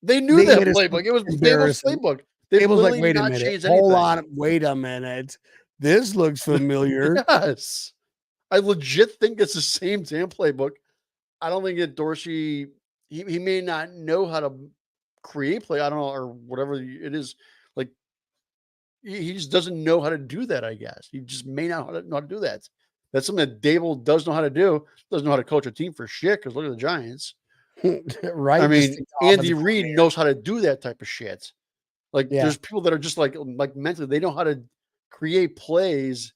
they knew that playbook. It was Dable's playbook. Dable's like, wait a minute. Hold on. Wait a minute. This looks familiar. Yes. I legit think it's the same damn playbook. I don't think that Dorsey, he may not know how to create play. I don't know, or whatever it is. Like, he just doesn't know how to do that, I guess. He just may not know how to do that. That's something that Dable does know how to do. Doesn't know how to coach a team for shit, because look at the Giants. Right. I mean, Andy Reid knows how to do that type of shit. Like, there's people that are just like mentally, they know how to create plays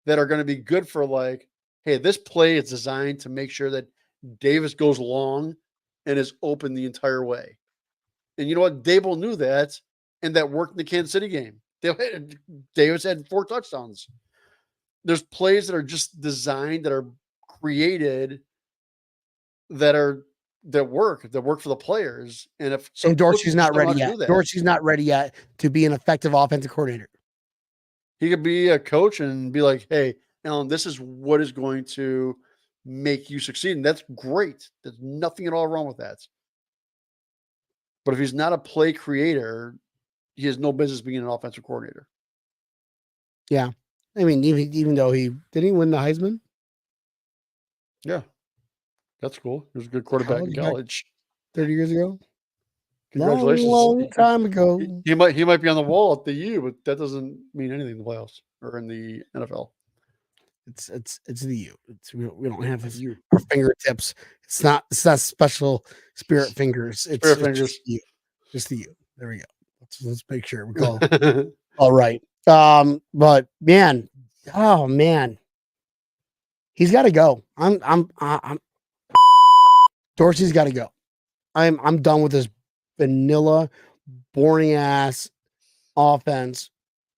that are going to be good for, like, hey, this play is designed to make sure that Davis goes long and is open the entire way. And you know what? Dable knew that, and that worked in the Kansas City game. Davis had 4 touchdowns. There's plays that are just designed, that are created, that work for the players. And if Dorsey's not ready yet, Dorsey's not ready yet to be an effective offensive coordinator. He could be a coach and be like, hey, Alan, this is what is going to make you succeed. And that's great. There's nothing at all wrong with that. But if he's not a play creator, he has no business being an offensive coordinator. Yeah. I mean, even though did he win the Heisman? Yeah. That's cool. He was a good quarterback in college. 30 years ago? Congratulations. Long time ago. He might be on the wall at the U, but that doesn't mean anything in the playoffs or in the NFL. It's the U. We don't have our fingertips. It's not special spirit fingers. It's just the U. There we go. Let's make sure we call all right. But man, oh man, he's got to go. I'm Dorsey's got to go. I'm done with this vanilla, boring ass offense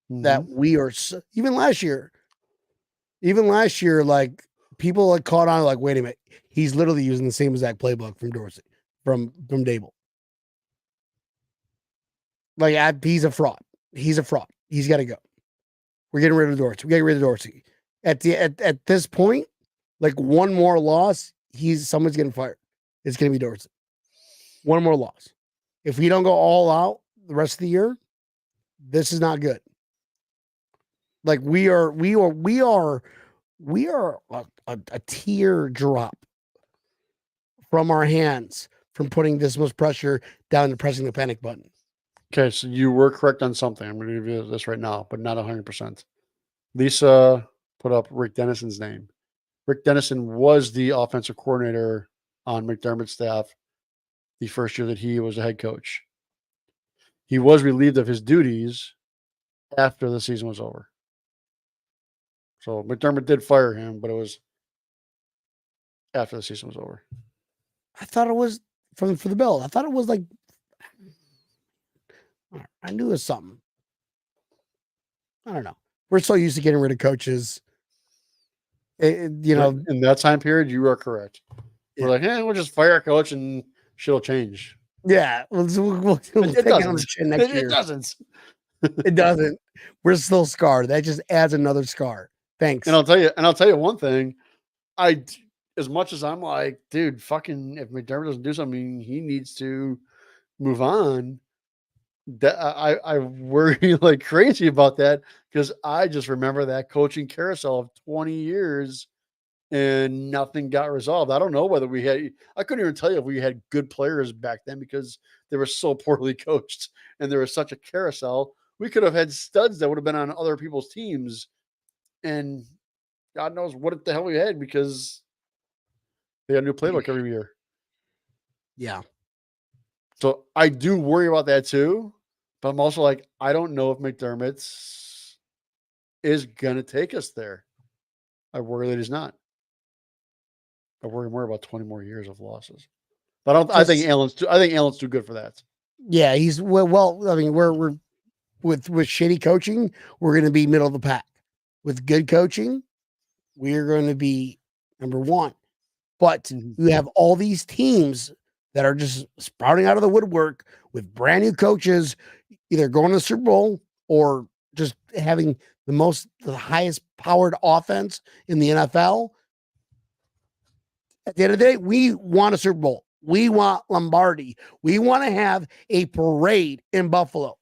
that we are. Even last year, like people like caught on like, wait a minute, he's literally using the same exact playbook from Dorsey, from Dable. Like, he's a fraud. He's got to go. We're getting rid of Dorsey. At this point, like one more loss, someone's getting fired. It's going to be Dorsey. One more loss. If we don't go all out the rest of the year, This is not good. Like we are a tear drop from our hands from putting this much pressure down to pressing the panic button. Okay, so you were correct on something. I'm going to give you this right now, but not 100%. Lisa put up Rick Dennison's name. Rick Dennison was the offensive coordinator on McDermott's staff the first year that he was a head coach. He was relieved of his duties after the season was over. So McDermott did fire him, but it was after the season was over. I thought it was for the Bill. I thought it was like I knew it was something. I don't know. We're so used to getting rid of coaches. You know, in that time period, you are correct. Yeah. We're like, we'll just fire our coach and shit'll change. Yeah, we'll take it on the chin next year. It doesn't. It doesn't. We're still scarred. That just adds another scar. Thanks. And I'll tell you one thing. As much as I'm like, dude, fucking, if McDermott doesn't do something, he needs to move on. That I worry like crazy about that because I just remember that coaching carousel of 20 years and nothing got resolved. I don't know whether I couldn't even tell you if we had good players back then because they were so poorly coached and there was such a carousel. We could have had studs that would have been on other people's teams and God knows what the hell we had because they had a new playbook every year. Yeah. So I do worry about that too, but I'm also like, I don't know if McDermott's is going to take us there. I worry that he's not. I worry more about 20 more years of losses. But I think Allen's too good for that. Yeah, he's well. I mean, we're with shitty coaching, we're going to be middle of the pack. With good coaching, we're going to be number one. But you have all these teams that are just sprouting out of the woodwork with brand new coaches, either going to the Super Bowl or just having the highest powered offense in the NFL. At the end of the day, we want a Super Bowl. We want Lombardi. We want to have a parade in Buffalo.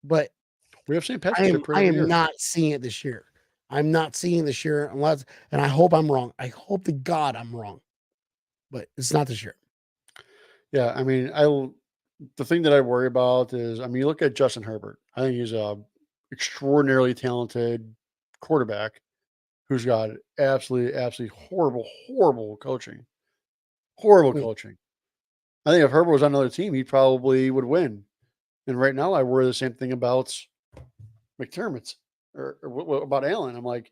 But we have St. Patrick's Day. I am not seeing it this year. I'm not seeing this year unless, and I hope I'm wrong. I hope to God I'm wrong, but it's not this year. Yeah, I mean, the thing that I worry about is, I mean, you look at Justin Herbert. I think he's a extraordinarily talented quarterback who's got absolutely horrible coaching. Horrible coaching. I think if Herbert was on another team, he probably would win. And right now, I worry the same thing about McDermott or about Allen. I'm like,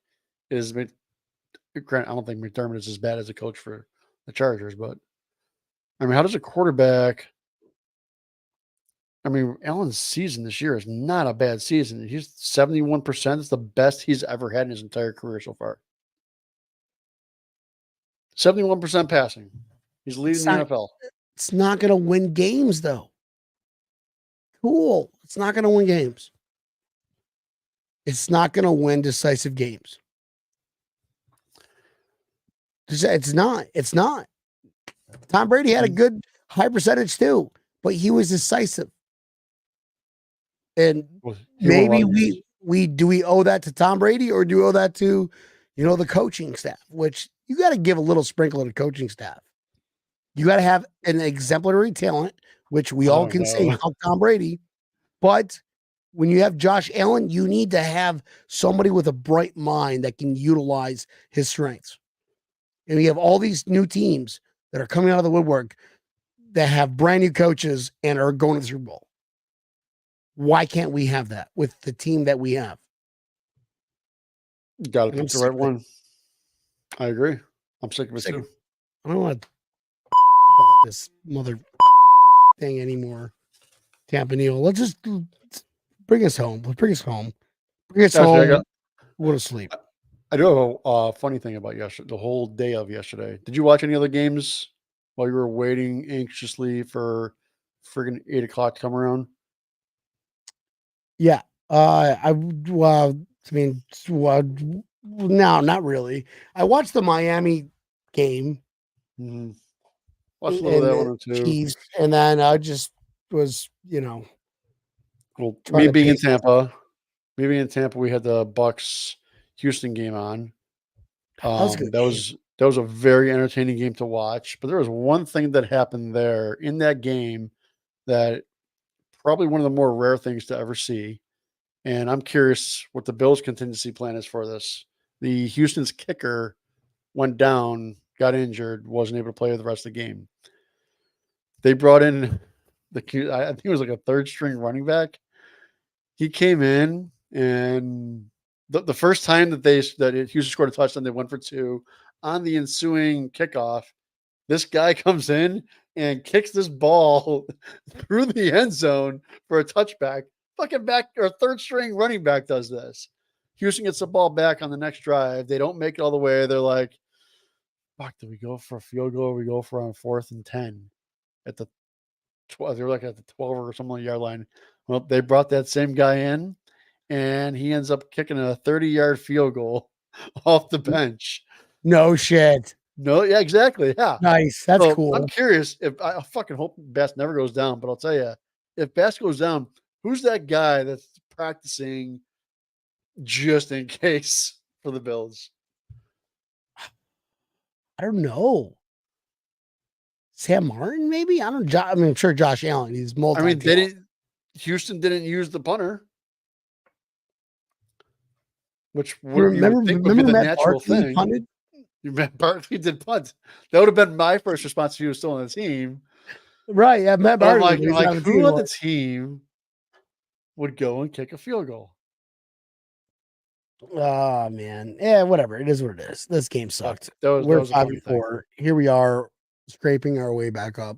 I don't think McDermott is as bad as a coach for the Chargers, but I mean, how does a quarterback? I mean, Allen's season this year is not a bad season. He's 71%. It's the best he's ever had in his entire career so far. 71% passing. He's leading the NFL. It's not going to win games, though. Cool. It's not going to win games. It's not going to win decisive games. It's not. It's not. Tom Brady had a good high percentage too, but he was decisive. And maybe we owe that to Tom Brady or do we owe that to, the coaching staff, which you got to give a little sprinkle of the coaching staff. You got to have an exemplary talent, which we all can say about Tom Brady. But when you have Josh Allen, you need to have somebody with a bright mind that can utilize his strengths. And we have all these new teams that are coming out of the woodwork that have brand new coaches and are going to the Super Bowl. Why can't we have that with the team that we have? Got to pick the right one. I agree. I'm sick of it too. I don't want to about this mother thing anymore. Campanile. Let's just bring us home. Let's bring us home. Bring us home. Go to sleep. I do have a funny thing about yesterday, the whole day of yesterday. Did you watch any other games while you were waiting anxiously for friggin' 8 o'clock to come around? Yeah. No, not really. I watched the Miami game. Mm-hmm. Watched a little of that one too. Chiefs, and then I just was, Well, trying to pace me being in Tampa, we had the Bucks Houston game on. That was a good game. That was a very entertaining game to watch. But there was one thing that happened there in that game that probably one of the more rare things to ever see. And I'm curious what the Bills' contingency plan is for this. The Houston's kicker went down, got injured, wasn't able to play the rest of the game. They brought in I think it was like a third string running back. He came in, and the first time that Houston scored a touchdown, they went for two. On the ensuing kickoff, this guy comes in and kicks this ball through the end zone for a touchback. Fucking back or third string running back does this. Houston gets the ball back on the next drive. They don't make it all the way. They're like, fuck, do we go for a field goal? Or we go for on 4th and 10 at the 12. They were like at the 12 or something on the yard line. Well, they brought that same guy in, and he ends up kicking a 30-yard field goal off the bench. No shit. No, yeah, exactly. Yeah. Nice. That's So cool. I'm curious if I fucking hope Bass never goes down, but I'll tell you, if Bass goes down, who's that guy that's practicing just in case for the Bills? I don't know. Sam Martin, maybe? I don't. I mean, I'm sure Josh Allen. He's multi. I mean, Houston didn't use the punter, which you would think would be the natural thing. Punted? Matt Barkley did punt. That would have been my first response if he was still on the team. Right. Yeah, Matt Barkley. I'm like who on the team would go and kick a field goal? Oh man. Yeah, whatever. It is what it is. This game sucked. We're 5-4. Here we are scraping our way back up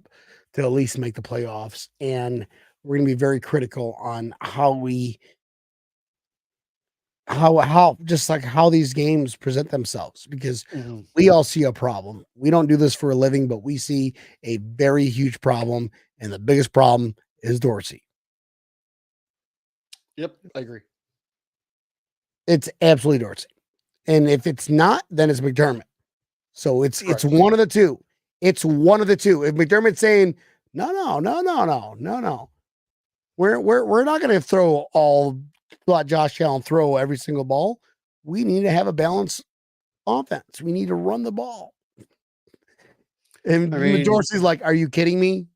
to at least make the playoffs. And we're gonna be very critical on how these games present themselves, because we all see a problem. We don't do this for a living, but we see a very huge problem, and the biggest problem is Dorsey. Yep, I agree. It's absolutely Dorsey. And if it's not, then it's McDermott. So it's one of the two. It's one of the two. If McDermott's saying, no, we're not going to let Josh Allen throw every single ball. We need to have a balanced offense. We need to run the ball. And Dorsey's like, are you kidding me?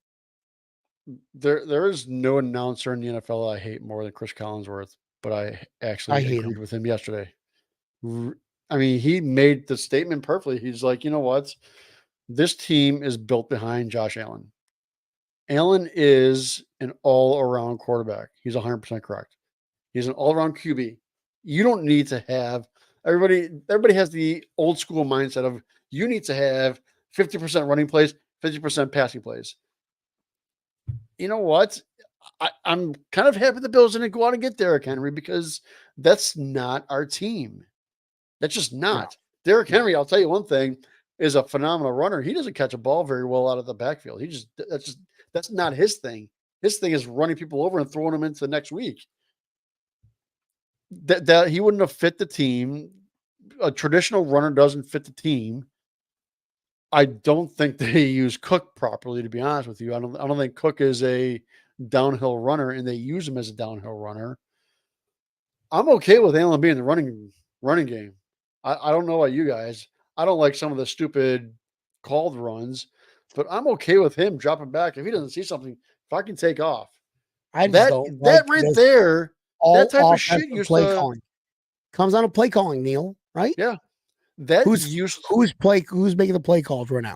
There is no announcer in the NFL I hate more than Chris Collinsworth, but I actually agreed with him yesterday. I mean, he made the statement perfectly. He's like, you know what? This team is built behind Josh Allen. Allen is an all-around quarterback. He's 100% correct. He's an all-around QB. You don't need to have everybody has the old school mindset of you need to have 50% running plays, 50% passing plays. You know what? I'm kind of happy the Bills didn't go out and get Derrick Henry, because that's not our team. That's just not. No. Derrick Henry, I'll tell you one thing, is a phenomenal runner. He doesn't catch a ball very well out of the backfield. That's not his thing. His thing is running people over and throwing them into the next week. That he wouldn't have fit the team. A traditional runner doesn't fit the team. I don't think they use Cook properly, to be honest with you. I don't think Cook is a downhill runner, and they use him as a downhill runner. I'm okay with Allen being the running game. I don't know about you guys. I don't like some of the stupid called runs, but I'm okay with him dropping back if he doesn't see something. If I can take off, that right there. That type of shit play calling comes on a play calling, Neil. Right? Yeah. Who's making the play calls right now?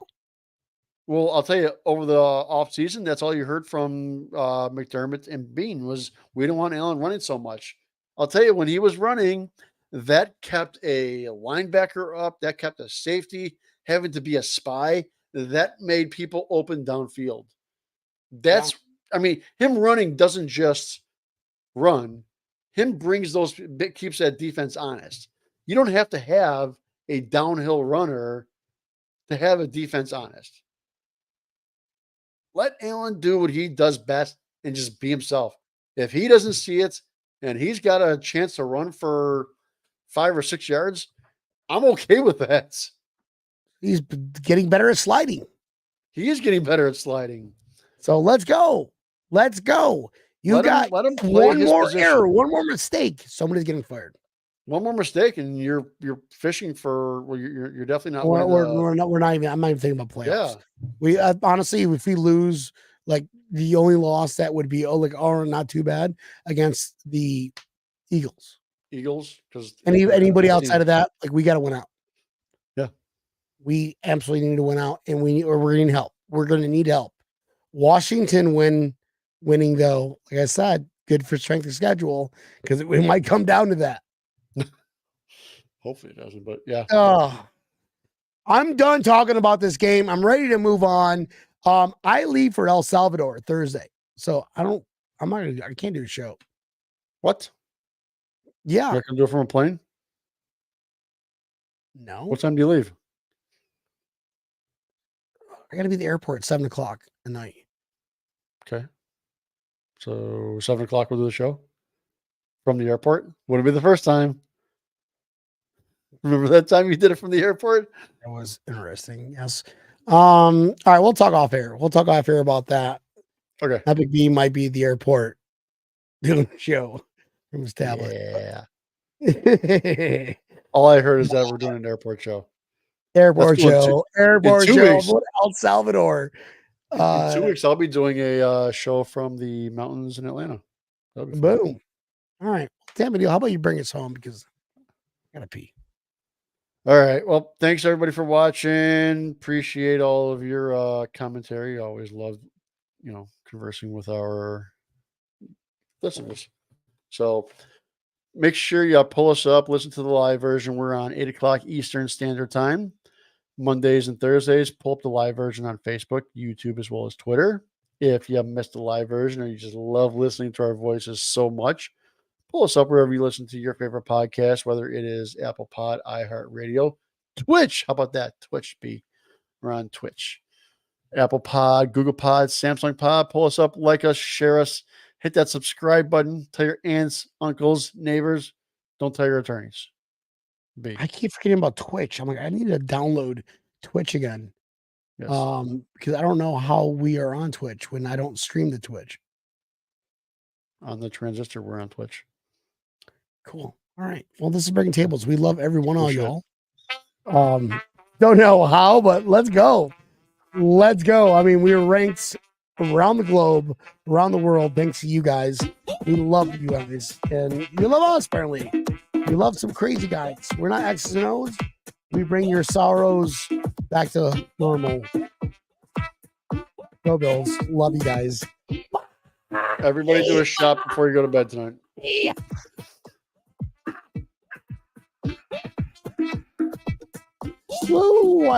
Well, I'll tell you, over the offseason, that's all you heard from McDermott and Bean was, we don't want Allen running so much. I'll tell you, when he was running, that kept a linebacker up, that kept a safety having to be a spy. That made people open downfield. Him running doesn't just run. Him keeps that defense honest. You don't have to have a downhill runner to have a defense honest. Let Allen do what he does best and just be himself. If he doesn't see it and he's got a chance to run for 5 or 6 yards, I'm okay with that. He's getting better at sliding. He is getting better at sliding. So let's go. You got let him play one his more position. error, one more mistake. Somebody's getting fired. One more mistake, and you're fishing for. Well, you're definitely not. We're not. We're not even. I'm not even thinking about playoffs. Yeah. We honestly, if we lose, like the only loss that would be not too bad against the Eagles. Because Anybody outside of that, like we got to win out. Yeah, we absolutely need to win out, and we're going to need help. We're going to need help. Washington winning though, like I said, good for strength of schedule because it might come down to that. Hopefully it doesn't, but yeah. I'm done talking about this game. I'm ready to move on. I leave for El Salvador Thursday, so I can't do a show. What? Yeah, You're gonna do it from a plane? No. What time do you leave? I got to be at the airport at 7:00 at night. Okay. So 7:00 we'll do the show from the airport. Wouldn't be the first time. Remember that time you did it from the airport? That was interesting. Yes. All right, we'll talk off air. We'll talk off air about that. Okay. Epic B might be at the airport doing the show from his tablet. Yeah. All I heard is that we're doing an airport show. Airport show. Airport in 2 show. weeks. El Salvador. In 2 weeks, I'll be doing a show from the mountains in Atlanta. Boom. All right. Damn it, how about you bring us home because I gotta pee. All right. Well, thanks everybody for watching. Appreciate all of your commentary. Always love, conversing with our listeners. So make sure you pull us up, listen to the live version. We're on 8:00 Eastern Standard Time, Mondays and Thursdays. Pull up the live version on Facebook, YouTube, as well as Twitter. If you missed the live version or you just love listening to our voices so much, pull us up wherever you listen to your favorite podcast, whether it is Apple Pod, iHeartRadio, Twitch. How about that? Twitch, B. We're on Twitch. Apple Pod, Google Pod, Samsung Pod. Pull us up, like us, share us. Hit that subscribe button. Tell your aunts, uncles, neighbors. Don't tell your attorneys. B. I keep forgetting about Twitch. I'm like, I need to download Twitch again. Yes. Because I don't know how we are on Twitch when I don't stream the Twitch. On the transistor, we're on Twitch. Cool. All right. Well, this is Breaking Tables. We love every one of y'all. Don't know how, but let's go. Let's go. I mean, we were ranked around the globe, around the world, thanks to you guys. We love you guys. And you love us, apparently. We love some crazy guys. We're not X's and O's. We bring your sorrows back to normal. Go Bills. Love you guys. Everybody do a shot before you go to bed tonight. Yeah. Woo,